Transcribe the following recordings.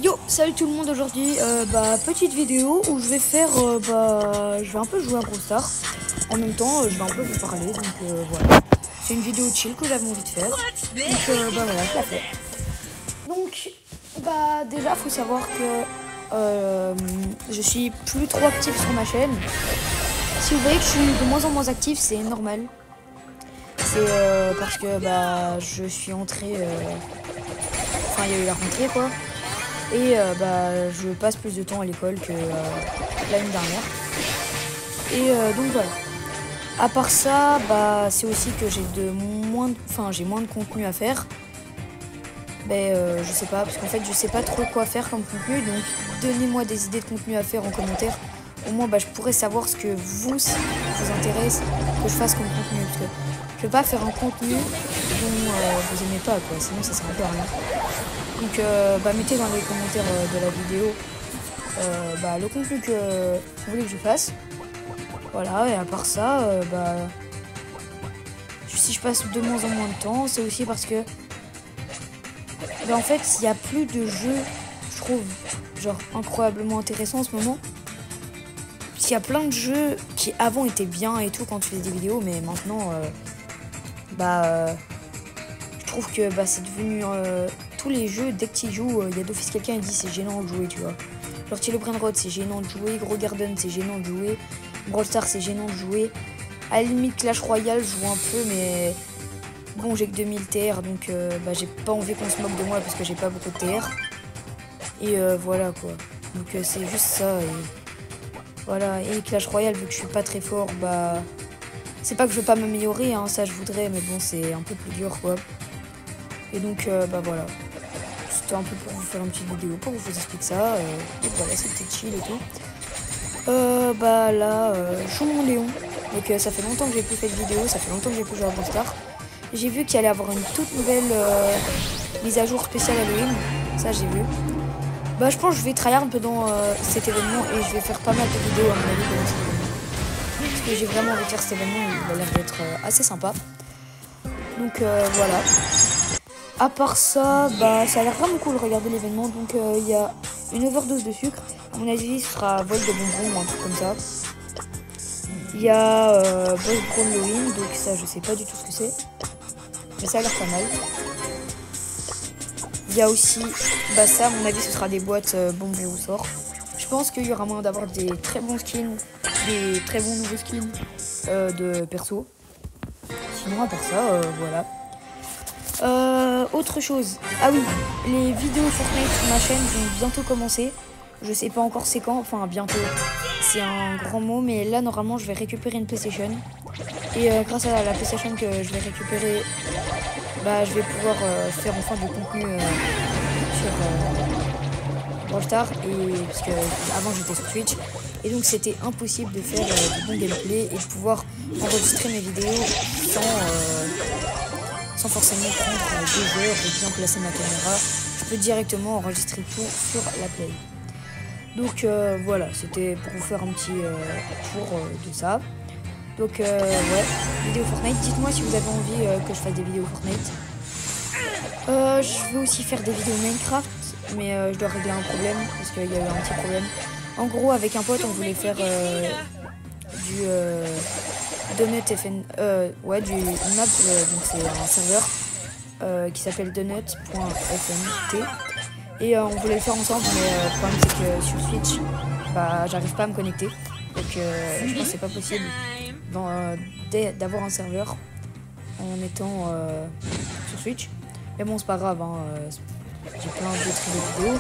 Yo, salut tout le monde. Aujourd'hui, petite vidéo où je vais faire, je vais un peu jouer à Brawl Stars. En même temps, je vais un peu vous parler, donc voilà. C'est une vidéo chill que j'avais envie de faire. Donc voilà, je la fais. Donc, déjà, faut savoir que je suis plus trop actif sur ma chaîne. Si vous voyez que je suis de moins en moins actif, c'est normal. C'est parce que je suis entrée, enfin il y a eu la rentrée quoi. Et je passe plus de temps à l'école que l'année dernière. Et donc voilà. À part ça, c'est aussi que j'ai moins de contenu à faire. Je sais pas, parce qu'en fait je sais pas trop quoi faire comme contenu. Donc donnez-moi des idées de contenu à faire en commentaire. Au moins je pourrais savoir ce que vous intéresse que je fasse comme contenu. Parce que je vais pas faire un contenu dont vous aimez pas quoi, sinon ça sert un peu à rien. Donc mettez dans les commentaires de la vidéo le contenu que vous voulez que je fasse. Voilà, et à part ça, si je passe de moins en moins de temps, c'est aussi parce que en fait il n'y a plus de jeux, je trouve, genre incroyablement intéressants en ce moment. Parce qu'il y a plein de jeux qui avant étaient bien et tout quand tu faisais des vidéos, mais maintenant je trouve que c'est devenu tous les jeux, dès que tu y joues, il y a d'office quelqu'un qui dit c'est gênant de jouer, tu vois. Genre Tilo Brainrot, c'est gênant de jouer, Gros Garden, c'est gênant de jouer, Brawl Stars, c'est gênant de jouer. À la limite, Clash Royale, je joue un peu, mais bon, j'ai que 2000 TR, donc j'ai pas envie qu'on se moque de moi parce que j'ai pas beaucoup de TR. Et voilà quoi. Donc c'est juste ça. Et voilà. Et Clash Royale, vu que je suis pas très fort, c'est pas que je veux pas m'améliorer, hein, ça je voudrais, mais bon, c'est un peu plus dur quoi. Et donc voilà. C'était un peu pour vous faire une petite vidéo, pour vous expliquer ça. Et voilà, c'était chill et tout. Je joue mon Léon. Donc ça fait longtemps que j'ai plus fait de vidéo, ça fait longtemps que j'ai plus joué à Brawl Stars. J'ai vu qu'il allait avoir une toute nouvelle mise à jour spéciale Halloween. Ça j'ai vu. Je pense que je vais tryhard un peu dans cet événement et je vais faire pas mal de vidéos à mon avis dans cet événement. Parce que j'ai vraiment envie de faire cet événement, il a l'air d'être assez sympa. Donc voilà. À part ça, ça a l'air vraiment cool, regardez l'événement. Donc il y a une overdose de sucre. À mon avis, ce sera vol de bonbons ou un truc comme ça. Il y a Boss Brawl Halloween, donc ça je sais pas du tout ce que c'est. Mais ça a l'air pas mal. Il y a aussi, ça à mon avis ce sera des boîtes bombées au sort. Je pense qu'il y aura moyen d'avoir des très bons skins, des très bons nouveaux skins de perso. Sinon à part ça, voilà. Autre chose, ah oui, les vidéos Fortnite sur ma chaîne vont bientôt commencer. Je sais pas encore c'est quand, enfin bientôt, c'est un grand mot, mais là normalement je vais récupérer une PlayStation. Et grâce à la PlayStation que je vais récupérer, je vais pouvoir faire enfin du contenu sur Brawl Stars. Et parce que avant j'étais sur Twitch, et donc c'était impossible de faire du bon gameplay et de pouvoir enregistrer mes vidéos sans forcément prendre 2 heures et bien placer ma caméra. Je peux directement enregistrer tout sur la Play. Donc voilà, c'était pour vous faire un petit tour de ça. Donc ouais, vidéo Fortnite. Dites-moi si vous avez envie que je fasse des vidéos Fortnite. Je vais aussi faire des vidéos Minecraft, mais je dois régler un problème parce qu'il y a eu un petit problème. En gros, avec un pote, on voulait faire du Donut FN, du map, donc c'est un serveur qui s'appelle donut.fnt. Et on voulait le faire ensemble, mais le problème c'est que sur Switch, j'arrive pas à me connecter. Donc je pense que c'est pas possible d'avoir un serveur en étant sur Switch. Mais bon, c'est pas grave, hein, j'ai plein d'autres vidéos.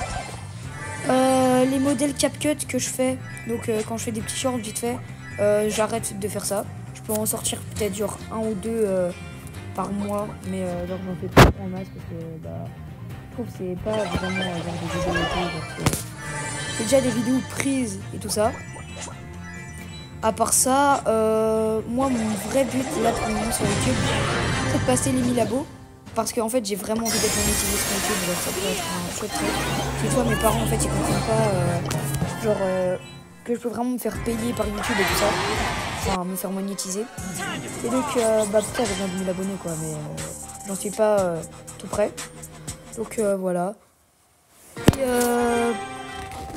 Les modèles CapCut que je fais, donc quand je fais des petits shorts vite fait, j'arrête de faire ça. Je peux en sortir peut-être genre 1 ou 2 par mois, mais genre j'en fais pas en masse parce que je trouve que c'est pas vraiment genre des vidéos et tout, c'est déjà des vidéos prises et tout ça. À part ça, moi mon vrai but là pour le moment sur YouTube, c'est de passer les 1000 abos. Parce qu'en fait j'ai vraiment envie d'être monétisé sur YouTube, donc ça peut être un chouette truc. Parce que toi mes parents en fait ils comprennent pas que je peux vraiment me faire payer par YouTube et tout ça. Enfin me faire monétiser. Et donc putain j'ai besoin de 1000 abonnés quoi, mais j'en suis pas tout près. Donc voilà. Et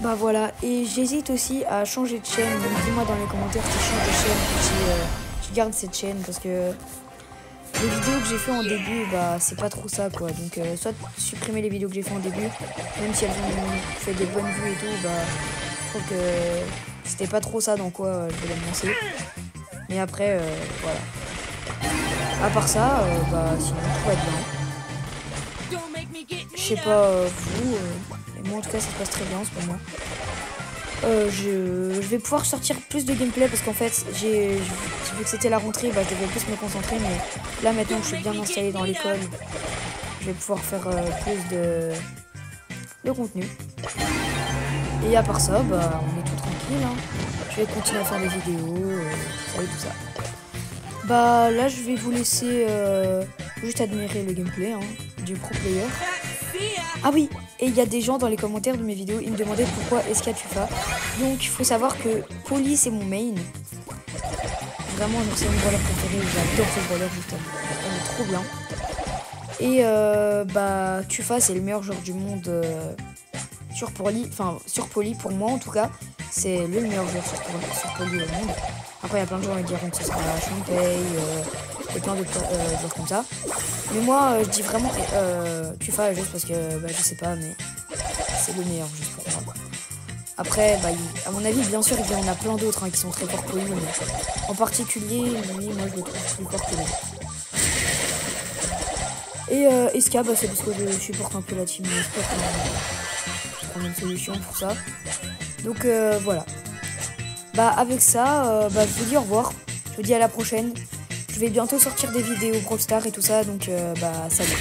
Bah voilà, et j'hésite aussi à changer de chaîne. Donc dis-moi dans les commentaires si je change de chaîne ou si je garde cette chaîne, parce que les vidéos que j'ai fait en début, bah c'est pas trop ça quoi. Donc soit supprimer les vidéos que j'ai fait en début, même si elles ont fait des bonnes vues et tout, bah je trouve que c'était pas trop ça dans quoi je voulais me lancer. Mais après, voilà. À part ça, bah sinon tout va bien. Je sais pas vous, mais moi en tout cas ça se passe très bien en ce moment. Je vais pouvoir sortir plus de gameplay parce qu'en fait vu que c'était la rentrée, bah je devais plus me concentrer, mais là maintenant que je suis bien installé dans l'école, je vais pouvoir faire plus de contenu. Et à part ça, bah on est tout tranquille, hein. Je vais continuer à faire des vidéos, ça et tout ça. Bah là je vais vous laisser juste admirer le gameplay, hein, du pro player. Ah oui, et il y a des gens dans les commentaires de mes vidéos, ils me demandaient pourquoi SK Tufa. Donc il faut savoir que Polly c'est mon main. Vraiment c'est mon brawler préféré, j'adore ce brawler justement. Elle est trop bien. Et bah Tufa c'est le meilleur joueur du monde sur Polly pour moi en tout cas. C'est le meilleur joueur sur Polly au monde. Après, il y a plein de gens qui diront que ce sera Shantae, et plein de joueurs comme ça. Mais moi, je dis vraiment Tufa juste parce que, bah, je sais pas, mais c'est le meilleur juste pour moi. Après, bah, à mon avis, bien sûr, il y en a plein d'autres qui sont très forts Polly, mais en particulier, lui, moi, je le trouve plus fort que les autres. Et SK, bah, c'est parce que je supporte un peu la team e-sport. Je prends une solution pour ça. Donc, voilà. Bah avec ça, bah, je vous dis au revoir, je vous dis à la prochaine. Je vais bientôt sortir des vidéos Brawl Stars et tout ça, donc bah salut.